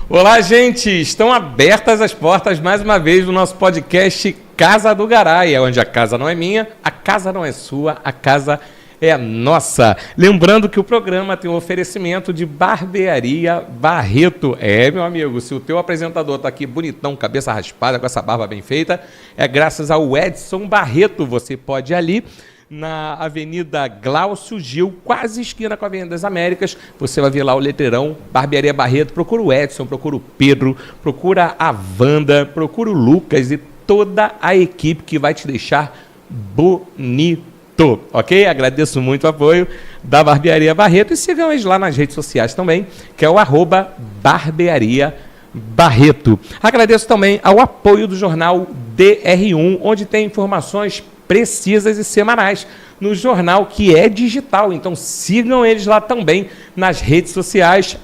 Olá, gente! Estão abertas as portas mais uma vez do nosso podcast Casa do Garay, onde a casa não é minha, a casa não é sua, a casa é nossa. Lembrando que o programa tem um oferecimento de Barbearia Barreto. Meu amigo, se o teu apresentador tá aqui bonitão, cabeça raspada, com essa barba bem feita, é graças ao Edson Barreto. Você pode ir ali na Avenida Glaucio Gil, quase esquina com a Avenida das Américas. Você vai ver lá o letreirão Barbearia Barreto. Procura o Edson, procura o Pedro, procura a Wanda, procura o Lucas e toda a equipe que vai te deixar bonito. Ok? Agradeço muito o apoio da Barbearia Barreto e sigam eles lá nas redes sociais também, que é o @Barbearia Barreto. Agradeço também ao apoio do jornal DR1, onde tem informações precisas e semanais no jornal que é digital. Então sigam eles lá também nas redes sociais,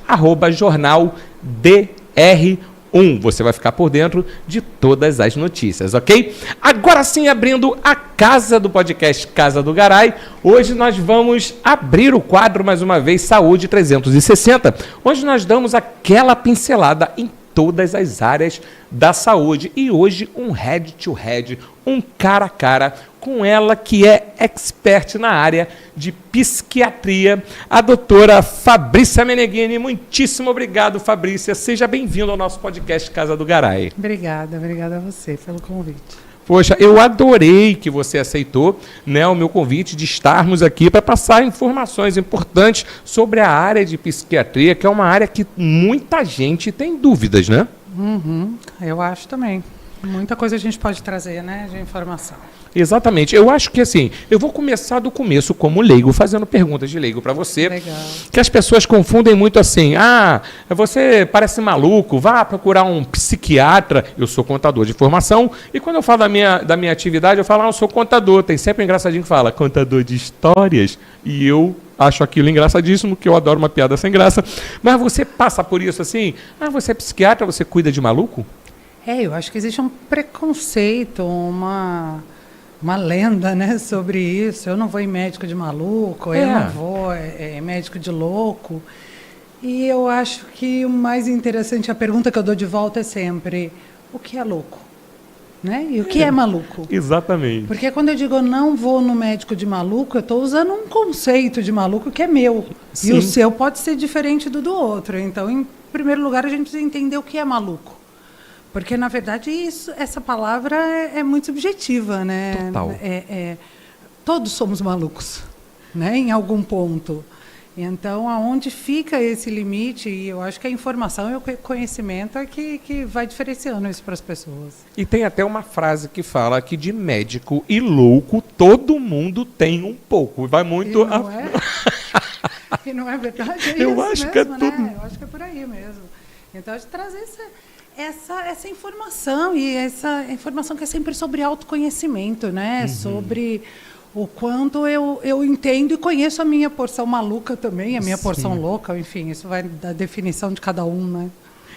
@jornal DR1. Você vai ficar por dentro de todas as notícias, ok? Agora sim, abrindo a casa do podcast Casa do Garay, hoje nós vamos abrir o quadro, mais uma vez, Saúde 360, onde nós damos aquela pincelada em todas as áreas da saúde. E hoje um head to head, um cara a cara com ela que é expert na área de psiquiatria, a doutora Fabrícia Meneghini. Muitíssimo obrigado, Fabrícia. Seja bem-vindo ao nosso podcast Casa do Garay. Obrigada a você pelo convite. Poxa, eu adorei que você aceitou, né, o meu convite de estarmos aqui para passar informações importantes sobre a área de psiquiatria, que é uma área que muita gente tem dúvidas, né? Eu acho também. Muita coisa a gente pode trazer, né, de informação. Exatamente. Eu acho que assim, eu vou começar do começo como leigo, fazendo perguntas de leigo para você. Legal. Que as pessoas confundem muito assim, você parece maluco, vá procurar um psiquiatra. Eu sou contador de formação e quando eu falo da minha atividade, eu falo, eu sou contador. Tem sempre um engraçadinho que fala, contador de histórias, e eu acho aquilo engraçadíssimo, que eu adoro uma piada sem graça. Mas você passa por isso assim, você é psiquiatra, você cuida de maluco? Eu acho que existe um preconceito, uma lenda, né, sobre isso. Eu não vou em médico de maluco, eu não vou em médico de louco. E eu acho que o mais interessante, a pergunta que eu dou de volta é sempre, o que é louco? Né? E o que é maluco? Exatamente. Porque quando eu digo eu não vou no médico de maluco, eu estou usando um conceito de maluco que é meu. Sim. E o seu pode ser diferente do outro. Então, em primeiro lugar, a gente precisa entender o que é maluco. Porque, na verdade, essa palavra é muito subjetiva, né? Total. Todos somos malucos, né? Em algum ponto. Então, aonde fica esse limite? E eu acho que a informação e o conhecimento é que vai diferenciando isso para as pessoas. E tem até uma frase que fala que de médico e louco todo mundo tem um pouco. Vai muito... E não é? E não é verdade? Eu acho que é tudo. Né? Eu acho que é por aí mesmo. Então, de trazer essa informação, e essa informação que é sempre sobre autoconhecimento, né? Sobre o quanto eu entendo e conheço a minha porção maluca também, a minha porção louca, enfim, isso vai da definição de cada um, né?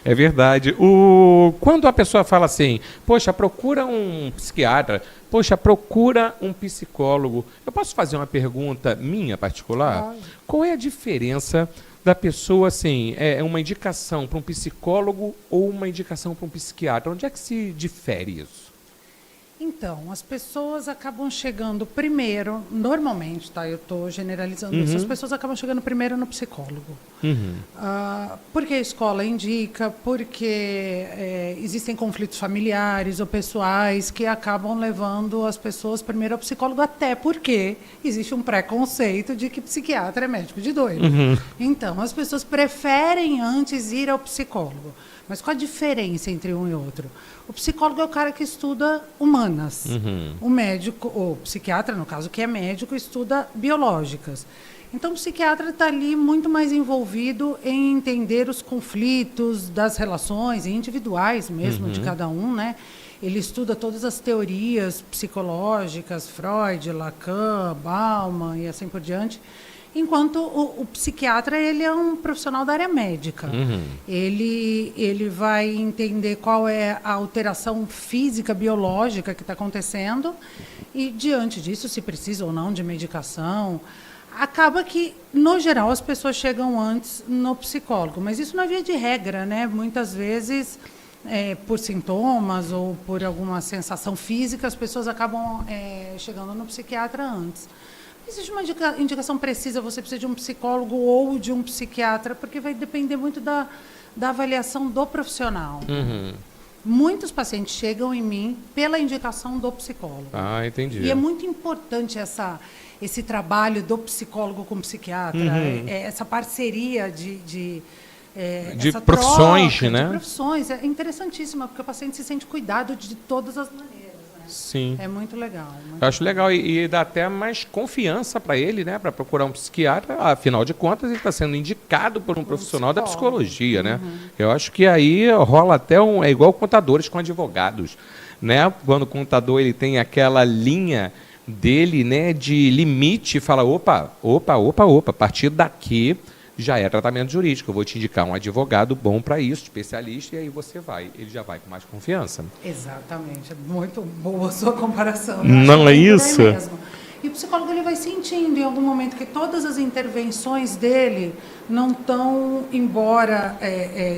É verdade. Quando a pessoa fala assim, poxa, procura um psiquiatra, poxa, procura um psicólogo, eu posso fazer uma pergunta minha particular? Qual é a diferença da pessoa, assim, uma indicação para um psicólogo ou uma indicação para um psiquiatra? Onde é que se difere isso? Então, as pessoas acabam chegando primeiro, normalmente, tá? Eu estou generalizando isso, as pessoas acabam chegando primeiro no psicólogo. Porque a escola indica, porque existem conflitos familiares ou pessoais que acabam levando as pessoas primeiro ao psicólogo, até porque existe um preconceito de que psiquiatra é médico de doido. Então, as pessoas preferem antes ir ao psicólogo. Mas qual a diferença entre um e outro? O psicólogo é o cara que estuda humanas. O médico, ou psiquiatra, no caso, que é médico, estuda biológicas. Então, o psiquiatra está ali muito mais envolvido em entender os conflitos das relações individuais mesmo de cada um, né? Ele estuda todas as teorias psicológicas, Freud, Lacan, Bauman e assim por diante. Enquanto o psiquiatra, ele é um profissional da área médica. Ele vai entender qual é a alteração física, biológica que está acontecendo e, diante disso, se precisa ou não de medicação. acaba que, no geral, as pessoas chegam antes no psicólogo, mas isso não é via de regra, né? Muitas vezes, por sintomas ou por alguma sensação física, as pessoas acabam chegando no psiquiatra antes. Não existe uma indicação precisa, você precisa de um psicólogo ou de um psiquiatra, porque vai depender muito da avaliação do profissional. Uhum. Muitos pacientes chegam em mim pela indicação do psicólogo. Ah, entendi. E é muito importante esse trabalho do psicólogo com o psiquiatra, essa parceria de essa profissões, troca, né? De profissões. É interessantíssima, porque o paciente se sente cuidado de todas as maneiras. Né? Sim. É muito legal. Eu acho legal e dá até mais confiança para ele, né? Para procurar um psiquiatra. Afinal de contas, ele está sendo indicado por um profissional da psicologia, né? Eu acho que aí rola até é igual contadores com advogados, né? Quando o contador ele tem aquela linha dele, né, de limite, fala, opa, a partir daqui já é tratamento jurídico, eu vou te indicar um advogado bom para isso, especialista, e aí ele já vai com mais confiança. Exatamente, é muito boa a sua comparação. Não é isso? Mesmo. E o psicólogo ele vai sentindo em algum momento que todas as intervenções dele não estão, embora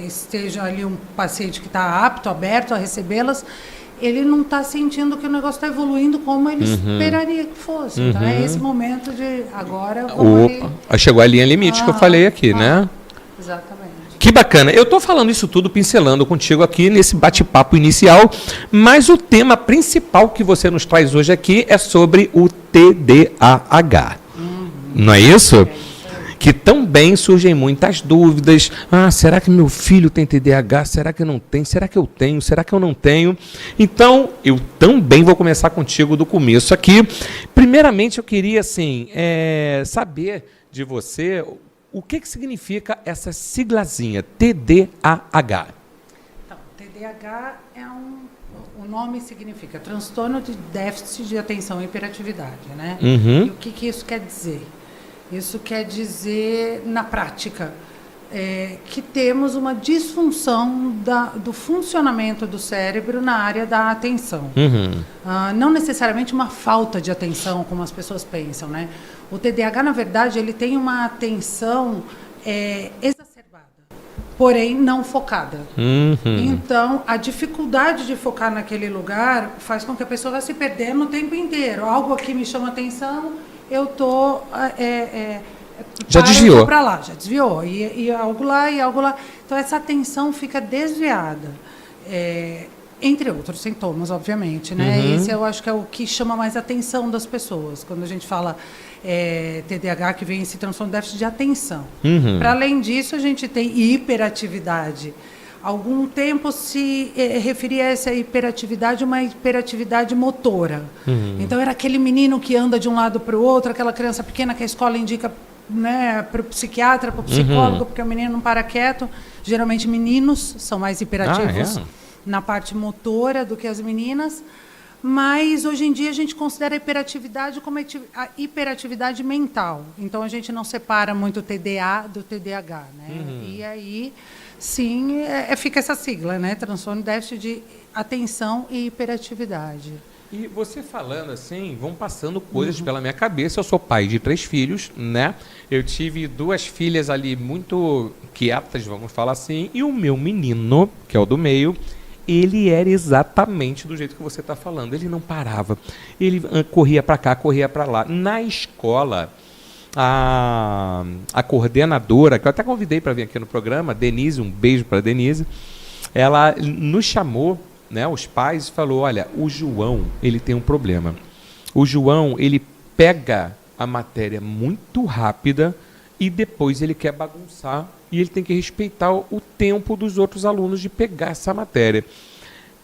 esteja ali um paciente que está apto, aberto a recebê-las, ele não está sentindo que o negócio está evoluindo como ele esperaria que fosse. Então, é esse momento de agora... Chegou a linha limite que eu falei aqui, né? Exatamente. Que bacana. Eu estou falando isso tudo, pincelando contigo aqui nesse bate-papo inicial, mas o tema principal que você nos traz hoje aqui é sobre o TDAH. Não é isso? Que também surgem muitas dúvidas. Será que meu filho tem TDAH? Será que eu não tenho? Será que eu tenho? Será que eu não tenho? Então, eu também vou começar contigo do começo aqui. Primeiramente, eu queria assim, saber de você o que significa essa siglazinha, TDAH. Então, TDAH o nome significa transtorno de déficit de atenção e hiperatividade, né? E o que isso quer dizer? Isso quer dizer, na prática, que temos uma disfunção do funcionamento do cérebro na área da atenção. Não necessariamente uma falta de atenção, como as pessoas pensam, né? O TDAH, na verdade, ele tem uma atenção exacerbada, porém não focada. Então, a dificuldade de focar naquele lugar faz com que a pessoa vá se perdendo o tempo inteiro. Algo aqui me chama atenção, eu estou... já desviou. Para lá, já desviou. E algo lá, e algo lá. Então, essa atenção fica desviada. Entre outros sintomas, obviamente. Né? Esse eu acho que é o que chama mais a atenção das pessoas. Quando a gente fala TDAH, que vem esse transtorno de déficit de atenção. Para além disso, a gente tem hiperatividade. Algum tempo se referia a essa hiperatividade, uma hiperatividade motora. Então, era aquele menino que anda de um lado para o outro, aquela criança pequena que a escola indica, né, para o psiquiatra, para o psicólogo, porque o menino não para quieto. Geralmente, meninos são mais hiperativos na parte motora do que as meninas. Mas, hoje em dia, a gente considera a hiperatividade como a hiperatividade mental. Então, a gente não separa muito o TDA do TDAH. Né? E aí... Sim, fica essa sigla, né? Transtorno de déficit de atenção e hiperatividade. E você falando assim, vão passando coisas pela minha cabeça. Eu sou pai de 3 filhos, né? Eu tive 2 filhas ali muito quietas, vamos falar assim. E o meu menino, que é o do meio, ele era exatamente do jeito que você está falando. Ele não parava. Ele corria para cá, corria para lá. Na escola... A coordenadora, que eu até convidei para vir aqui no programa, Denise, um beijo para Denise, ela nos chamou, né, os pais, e falou, olha, o João, ele tem um problema. O João, ele pega a matéria muito rápida e depois ele quer bagunçar e ele tem que respeitar o tempo dos outros alunos de pegar essa matéria.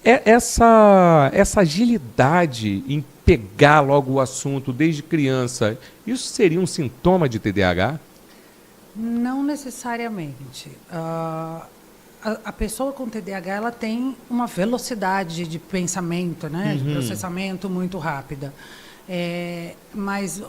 Essa agilidade em pegar logo o assunto desde criança, isso seria um sintoma de TDAH? Não necessariamente. A pessoa com TDAH ela tem uma velocidade de pensamento, né, de processamento muito rápida. Mas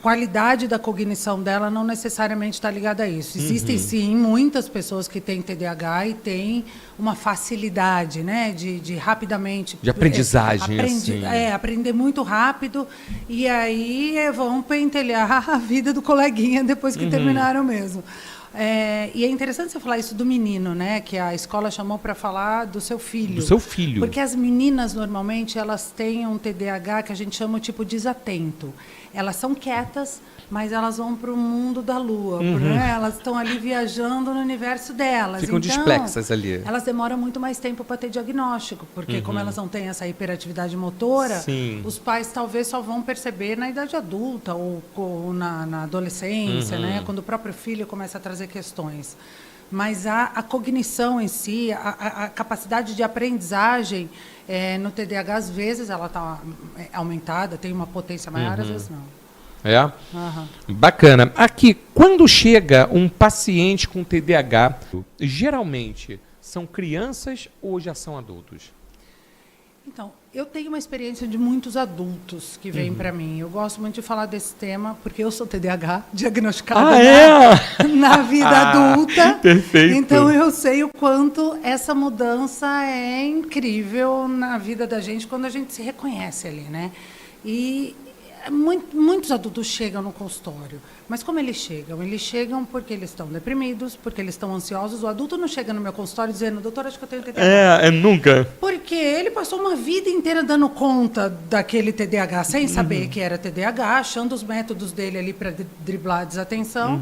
qualidade da cognição dela não necessariamente está ligada a isso. Existem, sim, muitas pessoas que têm TDAH e têm uma facilidade, né, de rapidamente... De aprendizagem, assim. Aprender muito rápido e aí vão pentelhar a vida do coleguinha depois que terminaram mesmo. E é interessante você falar isso do menino, né? Que a escola chamou para falar do seu filho. Do seu filho. Porque as meninas, normalmente, elas têm um TDAH que a gente chama tipo desatento. Elas são quietas, mas elas vão para o mundo da lua. Né? Elas estão ali viajando no universo delas. Ficam então, displexas ali. Elas demoram muito mais tempo para ter diagnóstico, porque como elas não têm essa hiperatividade motora, os pais talvez só vão perceber na idade adulta ou na adolescência, né? Quando o próprio filho começa a trazer questões. Mas a cognição em si, a capacidade de aprendizagem no TDAH, às vezes ela está aumentada, tem uma potência maior, às vezes não. Bacana. Aqui, quando chega um paciente com TDAH, geralmente são crianças ou já são adultos? Então, eu tenho uma experiência de muitos adultos que vêm para mim. Eu gosto muito de falar desse tema, porque eu sou TDAH, diagnosticada na vida adulta. Perfeito. Então, eu sei o quanto essa mudança é incrível na vida da gente, quando a gente se reconhece ali, né? E muitos adultos chegam no consultório. Mas como eles chegam? Eles chegam porque eles estão deprimidos, porque eles estão ansiosos. O adulto não chega no meu consultório dizendo, doutor, acho que eu tenho TDAH. Nunca. Porque ele passou uma vida inteira dando conta daquele TDAH, sem saber que era TDAH, achando os métodos dele ali para driblar a desatenção.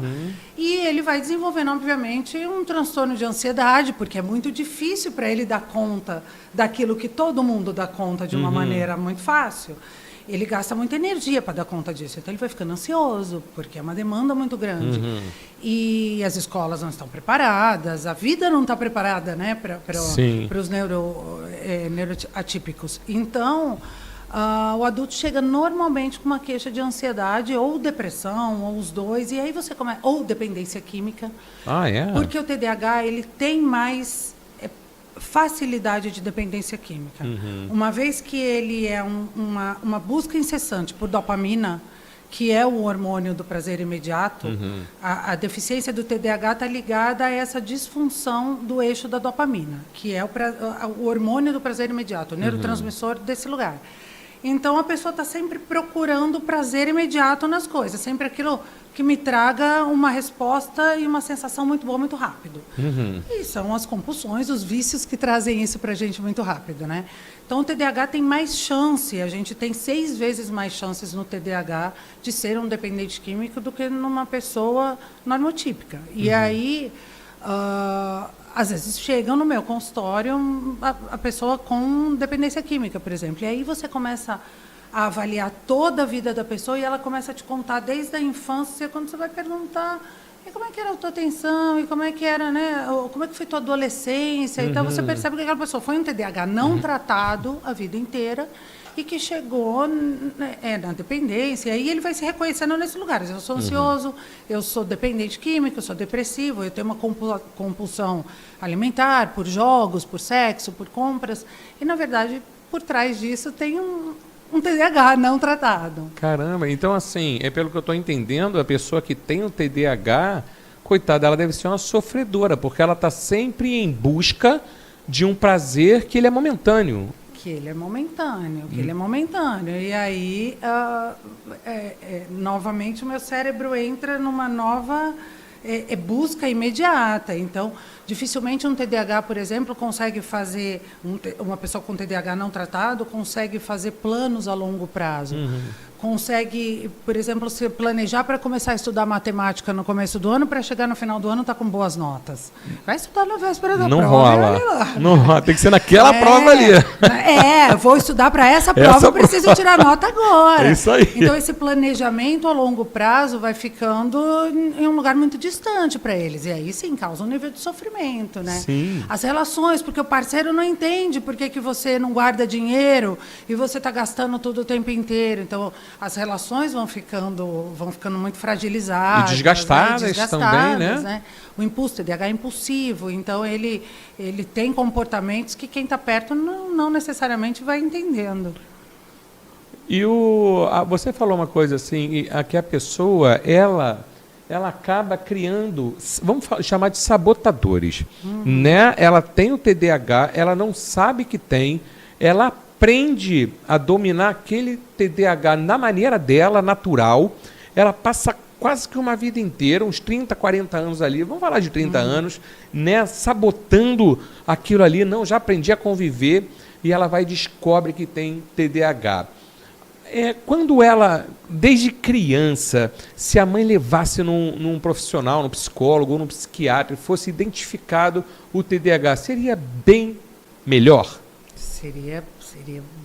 E ele vai desenvolvendo, obviamente, um transtorno de ansiedade, porque é muito difícil para ele dar conta daquilo que todo mundo dá conta de uma maneira muito fácil. Ele gasta muita energia para dar conta disso. Então, ele vai ficando ansioso, porque é uma demanda muito grande. E as escolas não estão preparadas, a vida não está preparada, né, para os neuroatípicos. Então, o adulto chega normalmente com uma queixa de ansiedade, ou depressão, ou os dois, e aí você começa... Ou dependência química. Porque o TDAH, ele tem mais... facilidade de dependência química. Uma vez que ele é uma busca incessante por dopamina, que é o hormônio do prazer imediato, a deficiência do TDAH está ligada a essa disfunção do eixo da dopamina, que é o hormônio do prazer imediato, o neurotransmissor desse lugar. Então, a pessoa está sempre procurando prazer imediato nas coisas, sempre aquilo que me traga uma resposta e uma sensação muito boa, muito rápido. E são as compulsões, os vícios que trazem isso para a gente muito rápido, né? Então, o TDAH tem mais chance, a gente tem 6 vezes mais chances no TDAH de ser um dependente químico do que numa pessoa normotípica. E aí... às vezes chegam no meu consultório a pessoa com dependência química, por exemplo. E aí você começa a avaliar toda a vida da pessoa e ela começa a te contar desde a infância, quando você vai perguntar e como é que era a tua atenção, e como é que era, né? Como é que foi tua adolescência. Então você percebe que aquela pessoa foi um TDAH não tratado a vida inteira e que chegou na dependência, e aí ele vai se reconhecendo nesse lugar. Eu sou ansioso, eu sou dependente químico, eu sou depressivo, eu tenho uma compulsão alimentar, por jogos, por sexo, por compras, e, na verdade, por trás disso tem um TDAH não tratado. Caramba, então, assim, pelo que eu estou entendendo, a pessoa que tem o TDAH, coitada, ela deve ser uma sofredora, porque ela está sempre em busca de um prazer que ele é momentâneo. Que ele é momentâneo, E aí, novamente, o meu cérebro entra numa nova busca imediata. Então, dificilmente um TDAH, por exemplo, consegue fazer... uma pessoa com TDAH não tratado consegue fazer planos a longo prazo. Consegue, por exemplo, se planejar para começar a estudar matemática no começo do ano, para chegar no final do ano estar com boas notas. Vai estudar na véspera da não prova. Rola. Não rola. Tem que ser naquela prova ali. Vou estudar para essa prova, eu preciso tirar nota agora. É isso aí. Então, esse planejamento a longo prazo vai ficando em um lugar muito distante para eles. E aí, sim, causa um nível de sofrimento, né? Sim. As relações, porque o parceiro não entende por que você não guarda dinheiro e você está gastando tudo o tempo inteiro. Então, as relações vão ficando muito fragilizadas. E desgastadas também, né? O impulso, o TDAH é impulsivo, então ele tem comportamentos que quem está perto não necessariamente vai entendendo. E você falou uma coisa assim, que a pessoa, ela acaba criando, vamos chamar de sabotadores, né? Ela tem o TDAH, ela não sabe que tem, ela aprende a dominar aquele TDAH na maneira dela, natural, ela passa quase que uma vida inteira, uns 30, 40 anos ali, vamos falar de 30 anos, né? Sabotando aquilo ali, não, já aprendi a conviver, e ela vai e descobre que tem TDAH. Quando ela, desde criança, se a mãe levasse num profissional, num psicólogo ou num psiquiatra, e fosse identificado o TDAH, seria bem melhor? Seria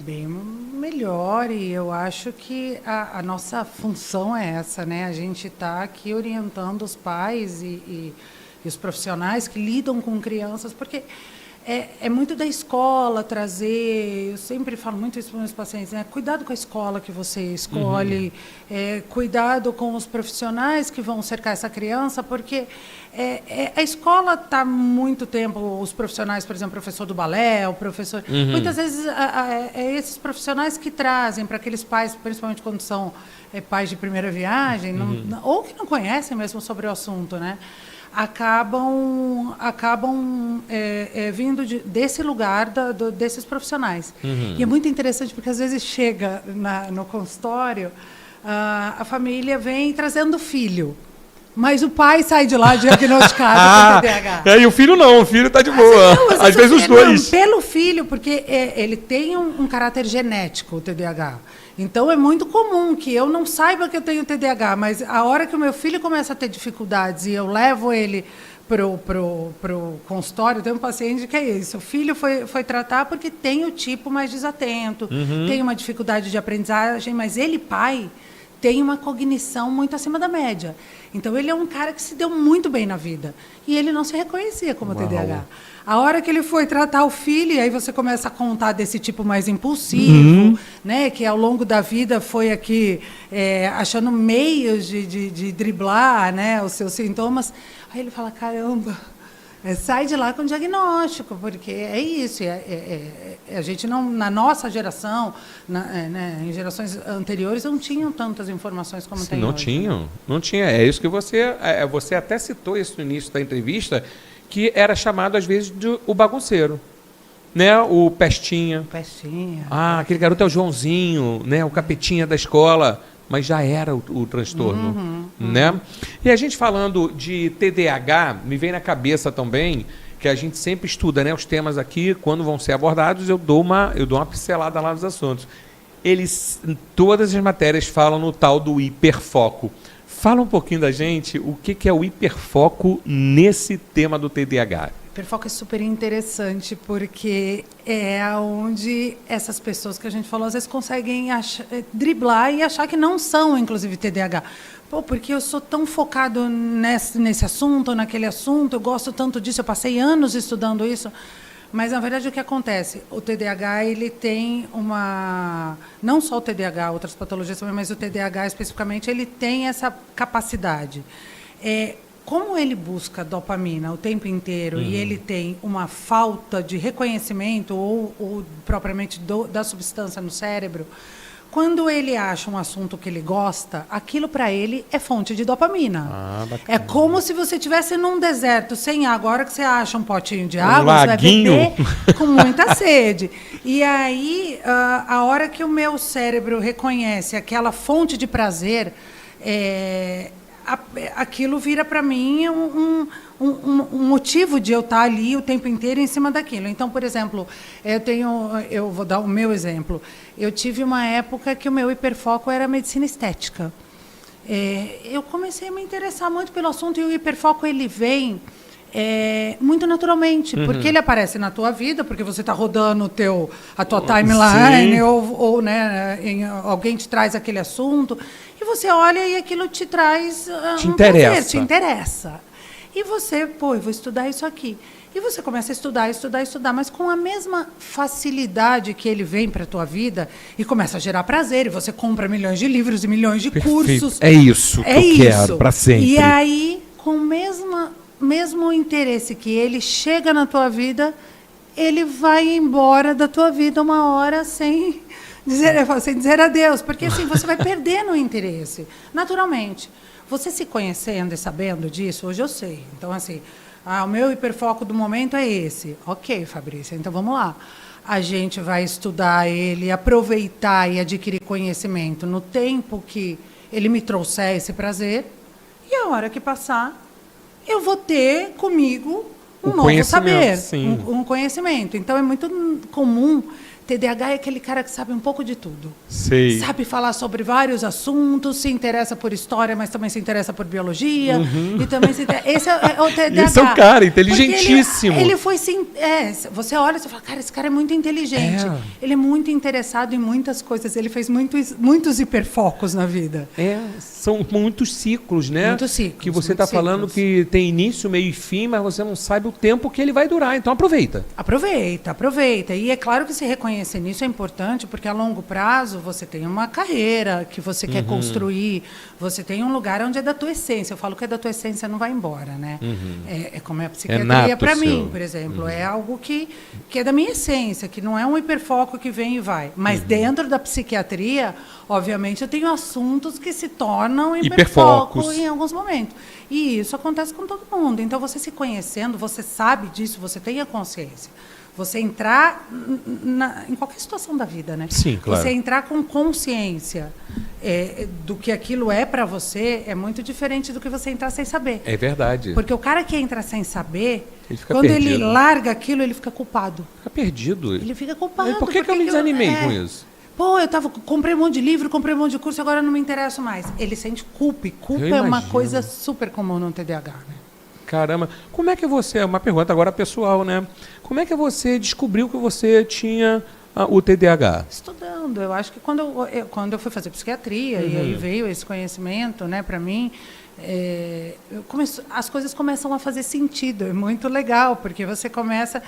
bem melhor, e eu acho que a nossa função é essa, né? A gente está aqui orientando os pais e os profissionais que lidam com crianças, porque é muito da escola trazer, eu sempre falo muito isso para os meus pacientes, né? Cuidado com a escola que você escolhe, cuidado com os profissionais que vão cercar essa criança, porque a escola está muito tempo, os profissionais, por exemplo, o professor do balé, o professor... Muitas vezes esses profissionais que trazem para aqueles pais, principalmente quando são pais de primeira viagem, ou que não conhecem mesmo sobre o assunto, né? acabam vindo desse lugar desses profissionais. E é muito interessante porque às vezes chega no consultório, a família vem trazendo filho, mas o pai sai de lá diagnosticado com TDAH. E o filho não, o filho está de boa. Às vezes os dois. Pelo filho, porque ele tem um caráter genético, o TDAH. Então, é muito comum que eu não saiba que eu tenho TDAH, mas a hora que o meu filho começa a ter dificuldades e eu levo ele pro consultório, tem um paciente que é isso. O filho foi tratar porque tem o tipo mais desatento, tem uma dificuldade de aprendizagem, mas ele, pai, tem uma cognição muito acima da média. Então, ele é um cara que se deu muito bem na vida. E ele não se reconhecia como TDAH. A hora que ele foi tratar o filho, aí você começa a contar desse tipo mais impulsivo, né, que ao longo da vida foi aqui achando meios de driblar, né, os seus sintomas. Aí ele fala, caramba, sai de lá com diagnóstico, porque é isso. A gente não, na nossa geração, em gerações anteriores, não tinham tantas informações como tem hoje. Não tinha. É isso que você até citou isso no início da entrevista, que era chamado, às vezes, de o bagunceiro. Né? O Pestinha. Pestinha. Aquele garoto é o Joãozinho, né? O capetinha da escola. Mas já era o transtorno. Né? E a gente falando de TDAH, me vem na cabeça também que a gente sempre estuda, né, os temas aqui, quando vão ser abordados, eu dou uma pincelada lá nos assuntos. Todas as matérias falam no tal do hiperfoco. Fala um pouquinho da gente o que é o hiperfoco nesse tema do TDAH. Hiperfoco é super interessante porque é onde essas pessoas que a gente falou às vezes conseguem driblar e achar que não são, inclusive, TDAH. Porque eu sou tão focado nesse assunto, naquele assunto, eu gosto tanto disso, eu passei anos estudando isso. Mas, na verdade, o que acontece? O TDAH, ele tem não só o TDAH, outras patologias também, mas o TDAH especificamente, ele tem essa capacidade. Como ele busca dopamina o tempo inteiro e ele tem uma falta de reconhecimento ou propriamente da substância no cérebro, quando ele acha um assunto que ele gosta, aquilo para ele é fonte de dopamina. É como se você estivesse num deserto sem água. A hora que você acha um potinho de água, você vai beber com muita sede. E aí, a hora que o meu cérebro reconhece aquela fonte de prazer, aquilo vira para mim um motivo de eu estar ali o tempo inteiro em cima daquilo. Então, por exemplo, eu vou dar o meu exemplo. Eu tive uma época que o meu hiperfoco era medicina estética. Eu comecei a me interessar muito pelo assunto e o hiperfoco ele vem muito naturalmente, porque ele aparece na tua vida, porque você está rodando a tua timeline, ou né, alguém te traz aquele assunto, e você olha e aquilo te traz prazer, te interessa. E você, eu vou estudar isso aqui. E você começa a estudar, mas com a mesma facilidade que ele vem para a tua vida e começa a gerar prazer, e você compra milhões de livros e milhões de cursos. É isso que eu quero para sempre. E aí, com o mesmo interesse que ele chega na tua vida, ele vai embora da tua vida uma hora sem Eu falo assim, dizer adeus, porque assim, você vai perdendo o interesse, naturalmente. Você se conhecendo e sabendo disso, hoje eu sei. Então, assim, o meu hiperfoco do momento é esse. Ok, Fabrícia, então vamos lá. A gente vai estudar ele, aproveitar e adquirir conhecimento no tempo que ele me trouxer esse prazer, e a hora que passar, eu vou ter comigo um novo saber, um conhecimento. Então, é muito comum. TDAH é aquele cara que sabe um pouco de tudo. Sei. Sabe falar sobre vários assuntos, se interessa por história, mas também se interessa por biologia. E também se interessa. Esse é o TDAH. Esse é um cara inteligentíssimo. Ele foi sim. Você olha e fala, cara, esse cara é muito inteligente. Ele é muito interessado em muitas coisas. Ele fez muitos hiperfocos na vida. São muitos ciclos, né? Muitos ciclos. Que você está falando que tem início, meio e fim, mas você não sabe o tempo que ele vai durar. Então aproveita. Aproveita. E é claro que se reconhecer nisso é importante, porque a longo prazo você tem uma carreira que você quer construir, você tem um lugar onde é da tua essência. Eu falo que é da tua essência, não vai embora, né? É como é a psiquiatria para mim, por exemplo. É algo que é da minha essência, que não é um hiperfoco que vem e vai. Mas dentro da psiquiatria, obviamente, eu tenho assuntos que se tornam hiperfoco em alguns momentos. E isso acontece com todo mundo. Então, você se conhecendo, você sabe disso, você tem a consciência. Você entrar em qualquer situação da vida, né? Sim, claro. Você entrar com consciência do que aquilo é para você é muito diferente do que você entrar sem saber. É verdade. Porque o cara que entra sem saber, quando ele larga aquilo, ele fica culpado. Fica perdido. Ele fica culpado. Por que eu me desanimei com isso? Pô, comprei um monte de livro, comprei um monte de curso, agora eu não me interesso mais. Ele sente culpa. E culpa é uma coisa super comum no TDAH, né? Caramba, como é que você, uma pergunta agora pessoal, né? Como é que você descobriu que você tinha o TDAH? Estudando. Eu acho que quando eu fui fazer psiquiatria, e aí veio esse conhecimento, né, para mim, as coisas começam a fazer sentido. É muito legal, porque você começa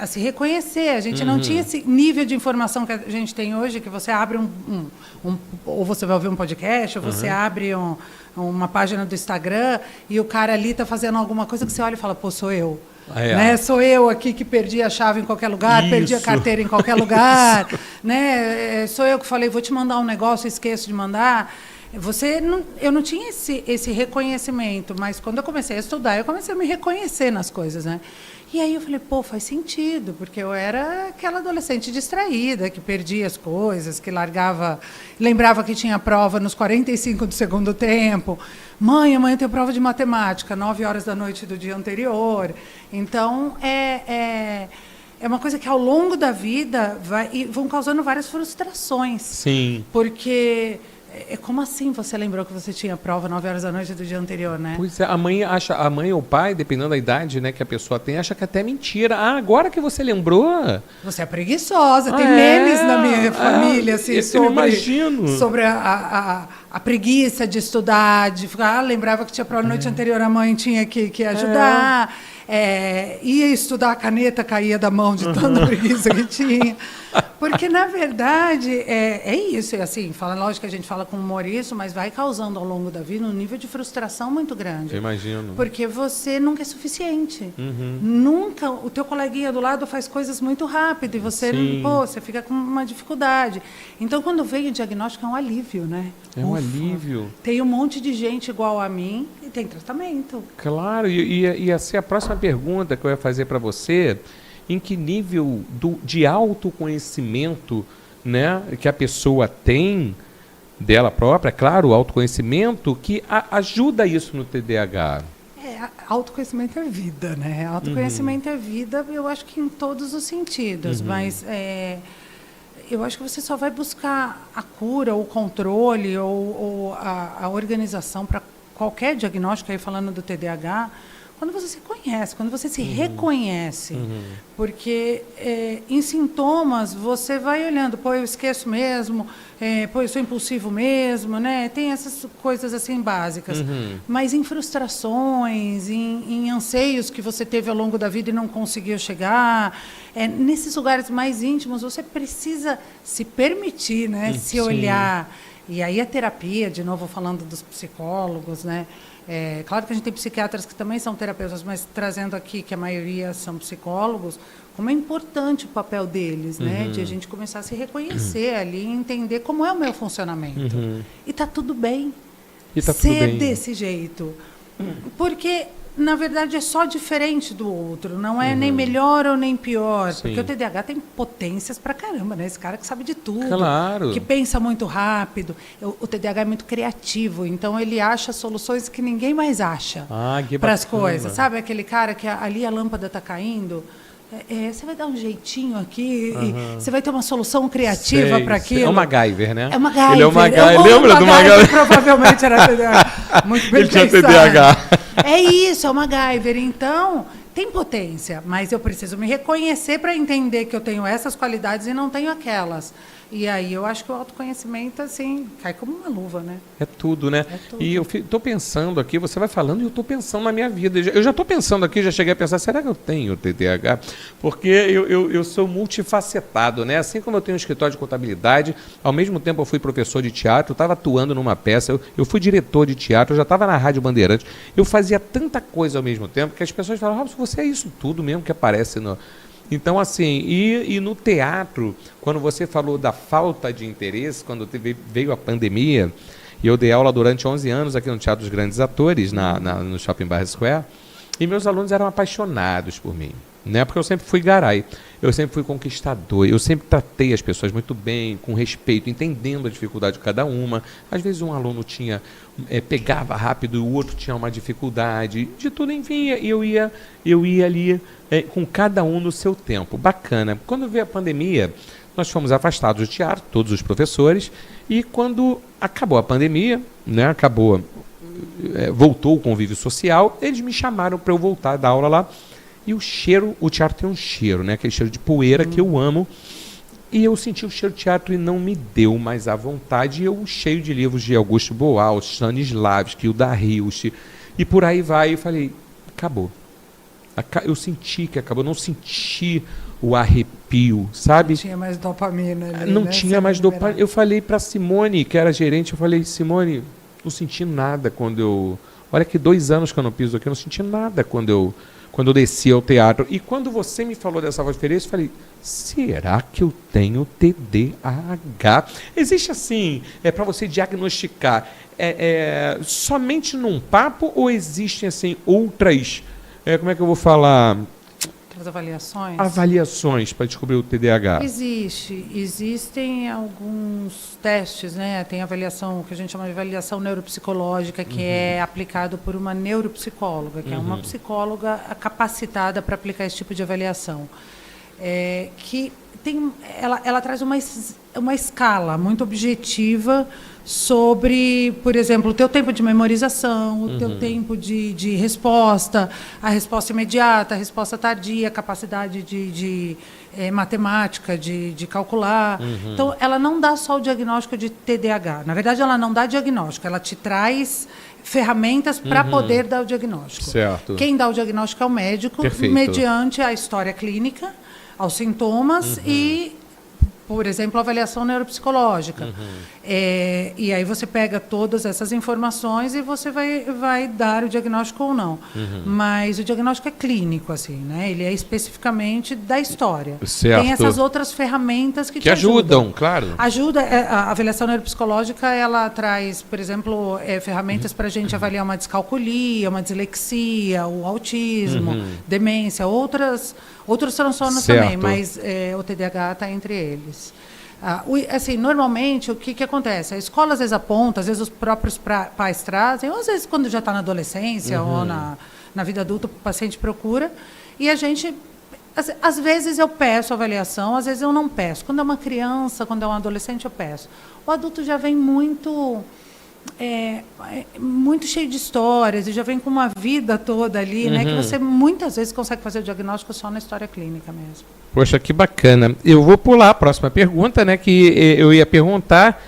a se reconhecer. A gente não tinha esse nível de informação que a gente tem hoje, que você abre ou você vai ouvir um podcast, ou você abre uma página do Instagram e o cara ali está fazendo alguma coisa que você olha e fala, pô, sou eu. Né? Sou eu aqui que perdi a chave em qualquer lugar, perdi a carteira em qualquer lugar. Né? Sou eu que falei, vou te mandar um negócio, esqueço de mandar. Eu não tinha esse reconhecimento, mas quando eu comecei a estudar, eu comecei a me reconhecer nas coisas, né? E aí eu falei, pô, faz sentido, porque eu era aquela adolescente distraída, que perdia as coisas, que lembrava que tinha prova nos 45 do segundo tempo. Amanhã eu tenho prova de matemática, 9 horas da noite do dia anterior. Então, é uma coisa que ao longo da vida vão causando várias frustrações. Sim. Porque como assim você lembrou que você tinha prova 9 horas da noite do dia anterior, né? Pois é, a mãe ou o pai, dependendo da idade, né, que a pessoa tem, acha que até é mentira. Agora que você lembrou... Você é preguiçosa. Tem memes na minha família, assim, sobre a preguiça de estudar, de ficar... lembrava que tinha prova na noite anterior, a mãe tinha que ajudar. Ia estudar, a caneta caía da mão de tanta preguiça que tinha. Porque, na verdade, é isso. Assim, lógico que a gente fala com humor isso, mas vai causando ao longo da vida um nível de frustração muito grande. Eu imagino. Porque você nunca é suficiente. Nunca. O teu coleguinha do lado faz coisas muito rápido e você, você fica com uma dificuldade. Então, quando veio o diagnóstico, é um alívio, né? É um alívio. Tem um monte de gente igual a mim e tem tratamento. Claro. E assim, a próxima pergunta que eu ia fazer para você... Em que nível de autoconhecimento, né, que a pessoa tem dela própria, claro, o autoconhecimento, que ajuda isso no TDAH? Autoconhecimento é vida, né? Autoconhecimento é vida, eu acho que em todos os sentidos, mas eu acho que você só vai buscar a cura, o controle ou a organização para qualquer diagnóstico, aí falando do TDAH, quando você se conhece, quando você se reconhece. Porque em sintomas você vai olhando, pô, eu esqueço mesmo, pô, eu sou impulsivo mesmo, né? Tem essas coisas assim básicas. Mas em frustrações, em anseios que você teve ao longo da vida e não conseguiu chegar, nesses lugares mais íntimos você precisa se permitir, né? Se olhar. E aí a terapia, de novo falando dos psicólogos, né? Claro que a gente tem psiquiatras que também são terapeutas, mas trazendo aqui que a maioria são psicólogos, como é importante o papel deles, né? De a gente começar a se reconhecer ali e entender como é o meu funcionamento. E tá tudo bem ser desse jeito. Porque, na verdade, é só diferente do outro. Não é nem melhor ou nem pior. Sim. Porque o TDAH tem potências pra caramba, né? Esse cara que sabe de tudo. Claro. Que pensa muito rápido. O TDAH é muito criativo. Então, ele acha soluções que ninguém mais acha para as coisas. Sabe aquele cara que ali a lâmpada está caindo? Você vai dar um jeitinho aqui, e você vai ter uma solução criativa para aquilo. É o MacGyver, né? É o MacGyver. Ele é o MacGyver. Lembra do MacGyver? Provavelmente era TDAH. Muito bem Ele tinha pensado. TDAH. É isso, é o MacGyver. Então, tem potência, mas eu preciso me reconhecer para entender que eu tenho essas qualidades e não tenho aquelas. E aí eu acho que o autoconhecimento, assim, cai como uma luva, né? É tudo, né? É tudo. E eu estou pensando aqui, você vai falando e eu estou pensando na minha vida. Eu já estou pensando aqui, já cheguei a pensar, será que eu tenho TDAH? Porque eu sou multifacetado, né? Assim como eu tenho um escritório de contabilidade, ao mesmo tempo eu fui professor de teatro, estava atuando numa peça, eu fui diretor de teatro, eu já estava na Rádio Bandeirantes, eu fazia tanta coisa ao mesmo tempo que as pessoas falavam, Robson, você é isso tudo mesmo que aparece no... Então, assim, e no teatro, quando você falou da falta de interesse, quando veio a pandemia, e eu dei aula durante 11 anos aqui no Teatro dos Grandes Atores, no Shopping Barra Square, e meus alunos eram apaixonados por mim, né? Porque eu sempre fui garai, eu sempre fui conquistador, eu sempre tratei as pessoas muito bem, com respeito, entendendo a dificuldade de cada uma. Às vezes um aluno pegava rápido e o outro tinha uma dificuldade, de tudo, enfim, eu ia ali com cada um no seu tempo. Bacana. Quando veio a pandemia, nós fomos afastados do teatro, todos os professores, e quando acabou a pandemia, né, voltou o convívio social, eles me chamaram para eu voltar a dar aula lá. E o teatro tem um cheiro, né? Aquele cheiro de poeira que eu amo. E eu senti o cheiro do teatro e não me deu mais à vontade. E eu, cheio de livros de Augusto Boal, Stanislavski, Hilda Hilst, e por aí vai, eu falei, acabou. Eu senti que acabou, não senti o arrepio, sabe? Não tinha mais dopamina ali, não né? tinha mais dopamina. Eu falei para Simone, que era gerente, eu falei, Simone, não senti nada quando eu... Olha que 2 anos que eu não piso aqui, eu não senti nada quando eu desci ao teatro. E quando você me falou dessa voz diferente, eu falei, será que eu tenho TDAH? Existe assim, para você diagnosticar, somente num papo ou existem assim outras, como é que eu vou falar? As avaliações? Avaliações para descobrir o TDAH. Existem alguns testes, né? Tem avaliação que a gente chama de avaliação neuropsicológica, que é aplicado por uma neuropsicóloga, que é uma psicóloga capacitada para aplicar esse tipo de avaliação. Ela traz uma escala muito objetiva sobre, por exemplo, o teu tempo de memorização, o teu tempo de resposta, a resposta imediata, a resposta tardia, a capacidade de matemática, de calcular. Então, ela não dá só o diagnóstico de TDAH. Na verdade, ela não dá diagnóstico, ela te traz ferramentas para poder dar o diagnóstico. Certo. Quem dá o diagnóstico é o médico, Perfeito. mediante a história clínica, aos sintomas e, por exemplo, a avaliação neuropsicológica. E aí você pega todas essas informações e você vai dar o diagnóstico ou não. Mas o diagnóstico é clínico, assim, né? Ele é especificamente da história. Certo. Tem essas outras ferramentas que te ajudam, claro. A avaliação neuropsicológica, ela traz, por exemplo, ferramentas para a gente avaliar uma descalculia, uma dislexia, o autismo, demência, outros transtornos também, mas o TDAH está entre eles. Assim, normalmente, o que acontece? A escola às vezes aponta, às vezes os próprios pais trazem, ou às vezes quando já está na adolescência ou na vida adulta, o paciente procura, e a gente... Às vezes eu peço avaliação, às vezes eu não peço. Quando é uma criança, quando é um adolescente, eu peço. O adulto já vem muito cheio de histórias e já vem com uma vida toda ali, né, que você muitas vezes consegue fazer o diagnóstico só na história clínica mesmo. Poxa, que bacana. Eu vou pular a próxima pergunta, né, que eu ia perguntar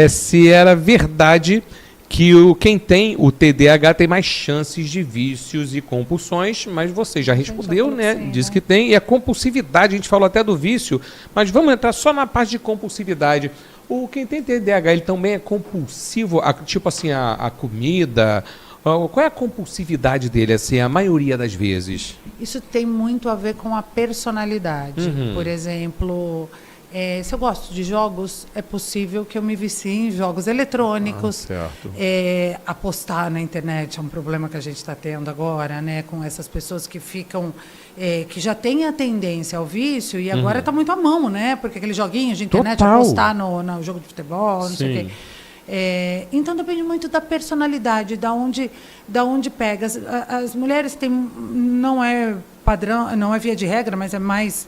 se era verdade que quem tem o TDAH tem mais chances de vícios e compulsões, mas você já respondeu, né? Diz que tem. E a compulsividade, a gente falou até do vício, mas vamos entrar só na parte de compulsividade. Quem tem TDAH, ele também é compulsivo, tipo assim, a comida, Qual é a compulsividade dele, assim, a maioria das vezes? Isso tem muito a ver com a personalidade. Por exemplo, se eu gosto de jogos, é possível que eu me vicie em jogos eletrônicos. Certo. Apostar na internet é um problema que a gente está tendo agora, né? Com essas pessoas que ficam... que já têm a tendência ao vício e agora está muito à mão, né? Porque aqueles joguinhos de internet, Total. apostar no jogo de futebol, não sei o quê. Então depende muito da personalidade, da onde pega. As mulheres têm, não é padrão, não é via de regra, mas é mais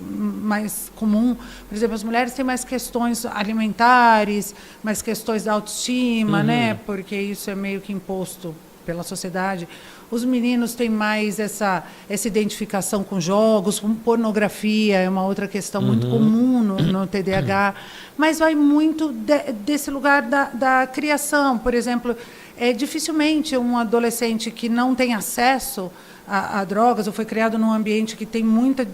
comum. Por exemplo, as mulheres têm mais questões alimentares, mais questões da autoestima, né? Porque isso é meio que imposto pela sociedade. Os meninos têm mais essa identificação com jogos, com pornografia, é uma outra questão muito comum no TDAH, mas vai muito desse lugar da criação. Por exemplo, dificilmente um adolescente que não tem acesso a drogas ou foi criado num ambiente que tem muitas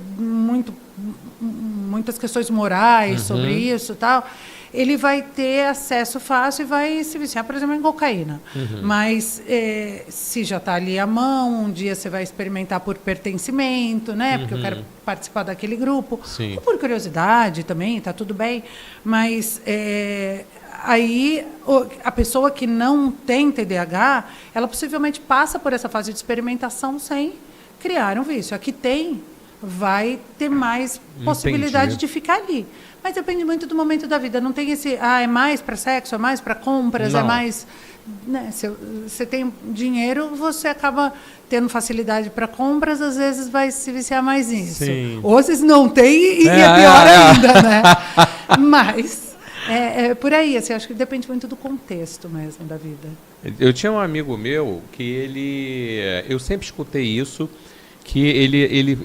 questões morais sobre isso e tal, ele vai ter acesso fácil e vai se viciar, por exemplo, em cocaína. Mas se já está ali à mão, um dia você vai experimentar por pertencimento, né? Porque eu quero participar daquele grupo. Sim. Ou por curiosidade também, está tudo bem. Mas aí a pessoa que não tem TDAH, ela possivelmente passa por essa fase de experimentação sem criar um vício. A que tem vai ter mais possibilidade de ficar ali. Mas depende muito do momento da vida. Não tem esse, é mais para sexo, é mais para compras, é mais... Né? Se você tem dinheiro, você acaba tendo facilidade para compras, às vezes vai se viciar mais nisso. Sim. Ou vocês não têm e é pior ainda, né? Mas por aí, assim, acho que depende muito do contexto mesmo da vida. Eu tinha um amigo meu que eu sempre escutei isso, que ele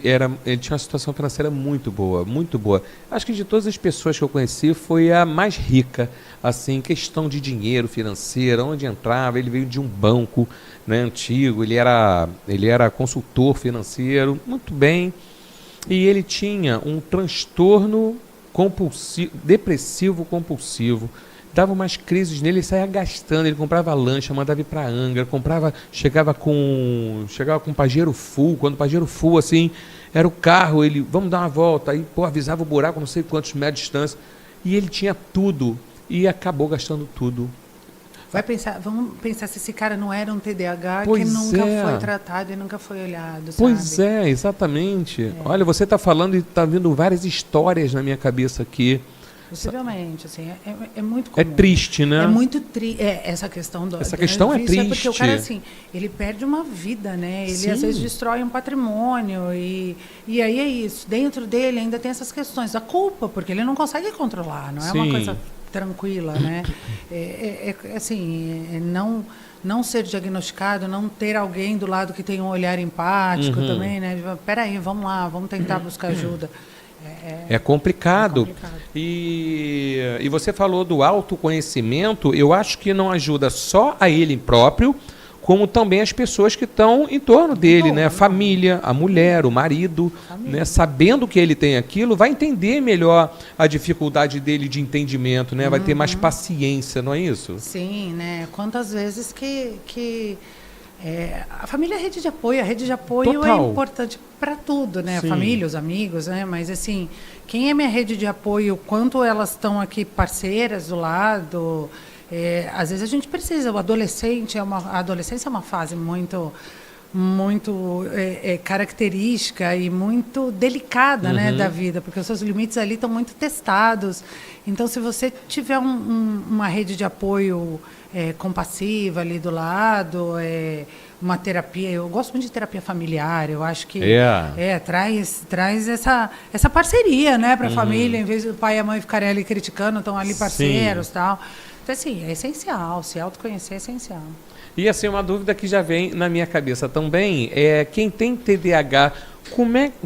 tinha uma situação financeira muito boa, muito boa. Acho que de todas as pessoas que eu conheci, foi a mais rica, assim, questão de dinheiro financeiro, onde entrava, ele veio de um banco, né, antigo, ele era consultor financeiro, muito bem, e ele tinha um transtorno depressivo compulsivo, dava umas crises nele, ele saía gastando, ele comprava lancha, mandava ir para Angra, chegava com Pajero Full, quando o Pajero Full, assim, era o carro, ele, vamos dar uma volta, aí, avisava o buraco, não sei quantos metros de distância, e ele tinha tudo, e acabou gastando tudo. Vamos pensar se esse cara não era um TDAH pois que nunca foi tratado e nunca foi olhado, Pois sabe? Exatamente. Olha, você está falando e está vindo várias histórias na minha cabeça aqui. Possivelmente, assim, é muito comum. É triste, né? É muito triste. Essa questão Essa questão é triste. Porque o cara, assim, ele perde uma vida, né? Ele, às vezes, destrói um patrimônio e aí é isso. Dentro dele ainda tem essas questões da culpa, porque ele não consegue controlar, não é uma coisa tranquila, né? Assim, não ser diagnosticado, não ter alguém do lado que tem um olhar empático também, né? Peraí, vamos lá, vamos tentar buscar ajuda. É complicado. E você falou do autoconhecimento, eu acho que não ajuda só a ele próprio, como também as pessoas que estão em torno dele, né? A família, a mulher, o marido, né? Sabendo que ele tem aquilo, vai entender melhor a dificuldade dele de entendimento, né? Vai ter mais paciência, não é isso? Sim, né? Quantas vezes que a família é rede de apoio, a rede de apoio Total. É importante para tudo, né? Sim. A família, os amigos, né? Mas assim, quem é minha rede de apoio, quanto elas estão aqui parceiras do lado, às vezes a gente precisa. A adolescência é uma fase muito característica e muito delicada, né, da vida, porque os seus limites ali estão muito testados. Então, se você tiver uma rede de apoio compassiva ali do lado, uma terapia, eu gosto muito de terapia familiar, eu acho que traz essa parceria, né, para a família, em vez do pai e a mãe ficarem ali criticando, estão ali parceiros, tal. Então, assim, é essencial, se autoconhecer é essencial. E assim, uma dúvida que já vem na minha cabeça também é quem tem TDAH,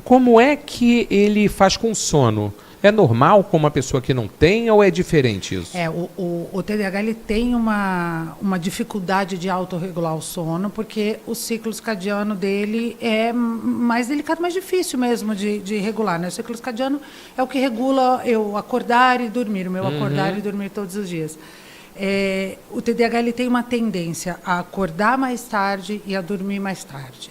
como é que ele faz com sono? É normal com uma pessoa que não tem ou é diferente isso? O TDAH ele tem uma dificuldade de autorregular o sono, porque o ciclo circadiano dele é mais delicado, mais difícil mesmo de regular, né? O ciclo circadiano é o que regula eu acordar e dormir, o meu acordar e dormir todos os dias. o TDAH ele tem uma tendência a acordar mais tarde e a dormir mais tarde.